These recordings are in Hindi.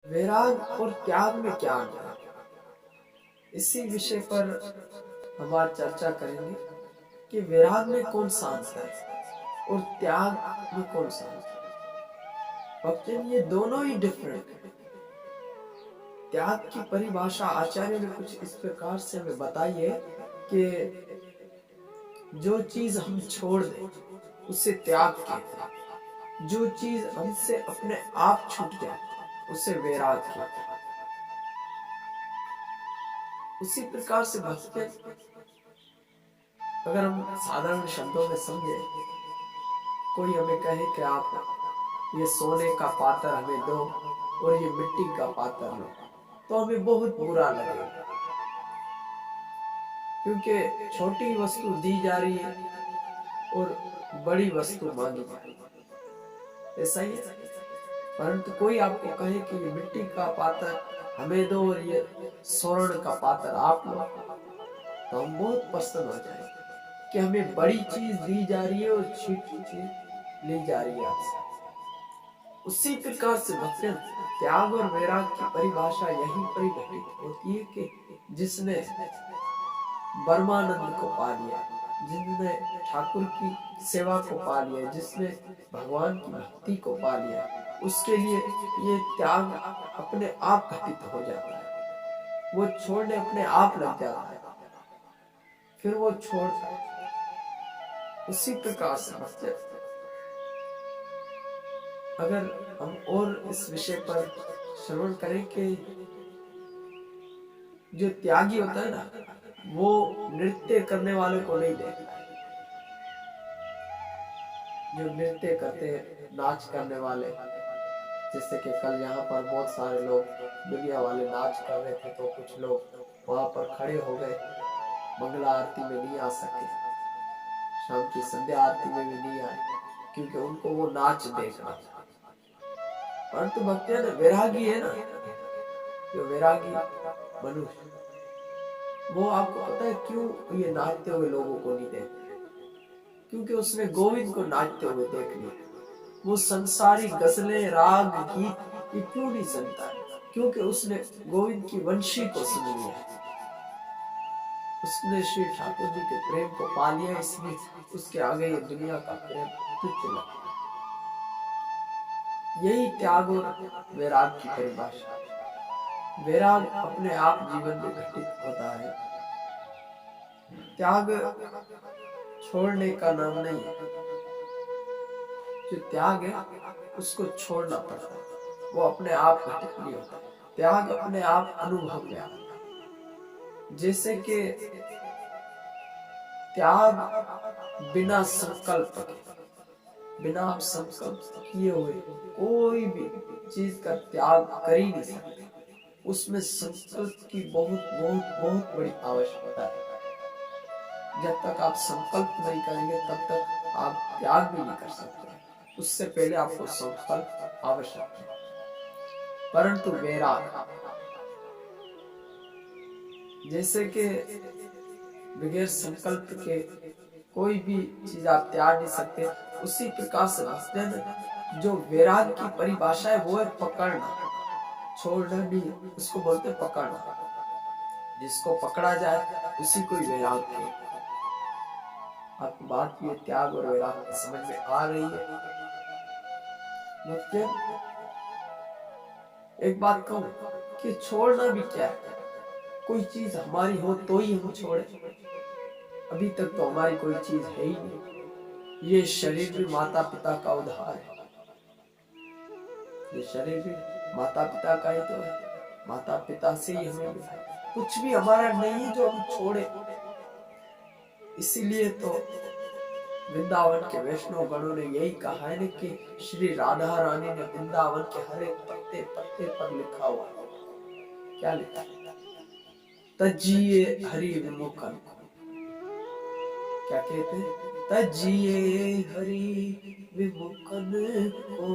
वैराग और त्याग में क्या अंतर है, इसी विषय पर हम आज चर्चा करेंगे कि वैराग में कौन सा अंतर है और त्याग में कौन सा अंतर है। भक्तजन, ये दोनों ही डिफरेंट है। त्याग की परिभाषा आचार्य ने कुछ इस प्रकार से हमें बताई है कि जो चीज हम छोड़ दें उसे त्याग कहते हैं, जो चीज हमसे अपने आप छूट जाए उसे वैराग कहते हैं। उसी प्रकार से भक्तजन, अगर हम साधारण शब्दों में समझे, कोई हमें कहे कि आप ये सोने का पात्र हमें दो और ये मिट्टी का पात्र लो, तो हमें बहुत बुरा लगेगा, क्योंकि छोटी वस्तु दी जा रही है और बड़ी वस्तु मांगी जा रही है, ऐसा ही है। परंतु कोई आपको कहे कि ये मिट्टी का पात्र हमें दो और ये स्वर्ण का पात्र आप लो, तो हम बहुत प्रसन्न हो जाएंगे कि हमें बड़ी चीज दी जा रही है और छोटी चीज ली जा रही है आपसे। उसी प्रकार से भक्तजन, त्याग और वैराग की परिभाषा यही परिघटित होती है कि जिसने ब्रह्मानंद को पा लिया, जिसने ठाकुर की सेवा को पा लिया, जिसने भगवान की भक्ति को पा लिया, उसके लिए ये त्याग अपने आप घटित हो जाता है। वो छोड़ने अपने आप लग जाता है, फिर वो छोड़ता है। उसी प्रकार से भक्तजन, अगर हम और इस विषय पर श्रवण करें कि जो त्यागी होता है ना, वो नृत्य करने वाले को नहीं देखता है। जो नृत्य करते हैं, नाच करने वाले, जैसे कि कल यहाँ पर बहुत सारे लोग दुनिया वाले नाच कर रहे थे, तो कुछ लोग वहां पर खड़े हो गए, मंगला आरती में नहीं आ सके, शाम की संध्या आरती में भी नहीं आए, क्योंकि उनको वो नाच देखना था। परंतु भक्तजन, वैरागी है ना, जो वैरागी मनुष्य, वो आपको पता है क्यों ये नाचते हुए लोगों को नहीं देखते? क्योंकि उसने गोविंद को नाचते हुए देख लिया। वो संसारी गजलें, राग, गीत ये क्यों नहीं सुनता है? क्योंकि उसने गोविंद की वंशी को सुन लिया, उसने श्री ठाकुर जी के प्रेम को पा लिया, इसलिए उसके आगे ये दुनिया का प्रेम तुच्छ लगता है। यही त्याग और वैराग की परिभाषा। वैराग अपने आप जीवन में घटित होता है, त्याग छोड़ने का नाम नहीं है। जो त्याग है उसको छोड़ना पड़ता है, वो अपने आप घटित नहीं होता। त्याग अपने आप अनुभव में आता है। जैसे कि त्याग बिना संकल्प के, बिना आप संकल्प किए हुए कोई भी चीज का त्याग कर ही नहीं सकते। उसमें संकल्प की बहुत बहुत बहुत बड़ी आवश्यकता है। जब तक आप संकल्प नहीं करेंगे तब तक आप त्याग भी नहीं कर सकते। उससे पहले आपको संकल्प आवश्यक है। परंतु वैराग, जैसे कि बगैर संकल्प के कोई भी चीज आप त्याग नहीं सकते, उसी प्रकार से भक्तजन, जो वैराग की परिभाषा है वो है पकड़ना, छोड़ना नहीं, उसको बोलते पकड़ना। जिसको पकड़ा जाए उसी को वैराग कहते हैं। आपकी बात ये त्याग और वैराग की समझ में आ रही है? भक्तजन, एक बात कहूं कि छोड़ना भी क्या है? कोई चीज हमारी हो तो ही हम छोड़े। अभी तक तो हमारी कोई चीज है ही नहीं। ये शरीर भी माता पिता का उधार है। ये शरीर भी माता पिता का ही तो है, माता पिता से ही हमें मिला। कुछ भी हमारा नहीं है जो हम छोड़े। इसीलिए तो वृंदावन के वैष्णव गणों ने यही कहा है कि श्री राधा रानी ने वृंदावन के हर एक पत्ते पत्ते पर लिखा हुआ, क्या लिखा है? तजिए हरि विमुखन। क्या कहते हैं? तजिए हरि विमुखन को।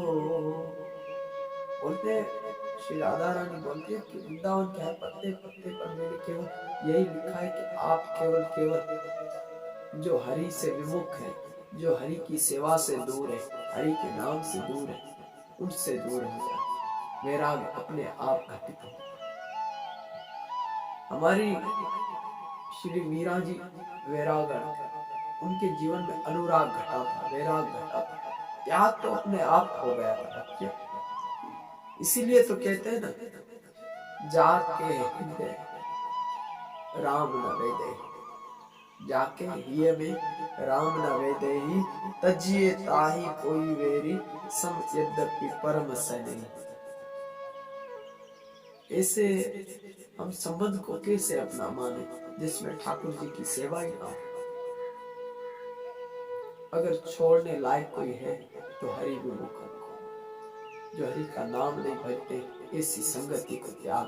बोलते श्री राधा रानी बोलते हैं कि वृंदावन के हर पत्ते पत्ते पर मैंने केवल यही लिखा है कि आप केवल केवल जो हरि से विमुख है, जो हरि की सेवा से दूर है, हरि के नाम से दूर है, उनसे दूर हो जाए। वैराग अपने आप घटित हो। हमारी श्री मीरा जी वैरागण, उनके जीवन में अनुराग घटा था, वैराग घटा था, त्याग तो अपने आप हो गया था बच्चे। इसीलिए तो कहते हैं ना, जाके हृदय राम न वेदे, जाके हिय में राम न वेदे ही, तजिए ताही कोई वेरी, सम यद्यपि परम सने। ऐसे हम संबंध को कैसे अपना माने जिसमें ठाकुर जी की सेवा ही ना हो। अगर छोड़ने लायक कोई है तो हरि गुरु को, जो हरि का नाम नहीं भजते ऐसी संगति को त्याग।